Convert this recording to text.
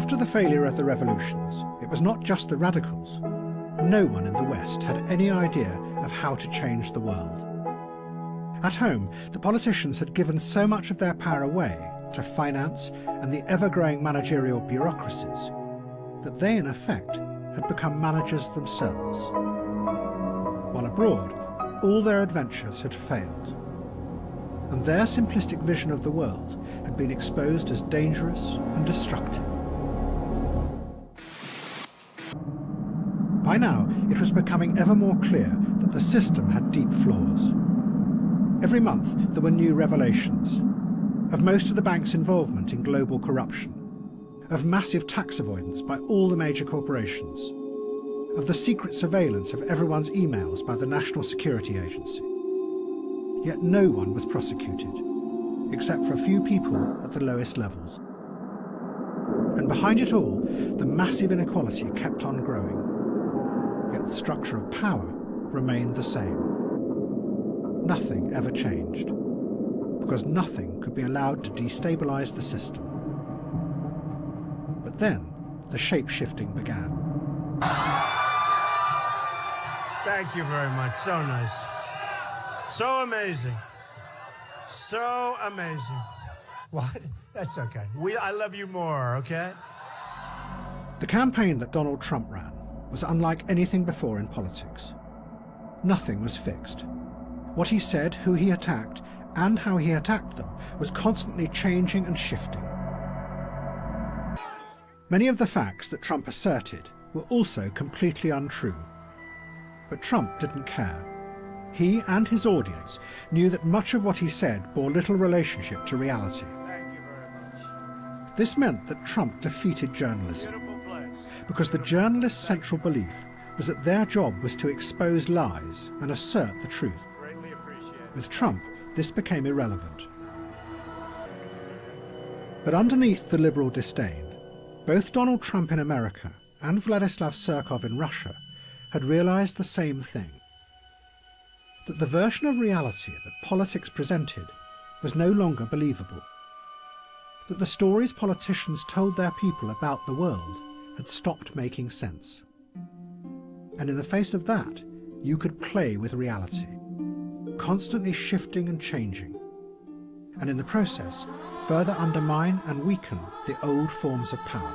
After the failure of the revolutions, it was not just the radicals. No one in the West had any idea of how to change the world. At home, the politicians had given so much of their power away to finance and the ever-growing managerial bureaucracies that they, in effect, had become managers themselves. While abroad, all their adventures had failed, and their simplistic vision of the world had been exposed as dangerous and destructive. By now, it was becoming ever more clear that the system had deep flaws. Every month, there were new revelations of most of the bank's involvement in global corruption, of massive tax avoidance by all the major corporations, of the secret surveillance of everyone's emails by the National Security Agency. Yet no one was prosecuted, except for a few people at the lowest levels. And behind it all, the massive inequality kept on growing. Yet the structure of power remained the same. Nothing ever changed, because nothing could be allowed to destabilize the system. But then, the shape-shifting began. Thank you very much. So nice. So amazing. So amazing. What? That's okay. I love you more, okay? The campaign that Donald Trump ran was unlike anything before in politics. Nothing was fixed. What he said, who he attacked, and how he attacked them was constantly changing and shifting. Many of the facts that Trump asserted were also completely untrue. But Trump didn't care. He and his audience knew that much of what he said bore little relationship to reality. Thank you very much. This meant that Trump defeated journalism, because the journalists' central belief was that their job was to expose lies and assert the truth. Greatly appreciated. With Trump, this became irrelevant. But underneath the liberal disdain, both Donald Trump in America and Vladislav Surkov in Russia had realized the same thing: that the version of reality that politics presented was no longer believable, that the stories politicians told their people about the world had stopped making sense. And in the face of that, you could play with reality, constantly shifting and changing, and in the process further undermine and weaken the old forms of power.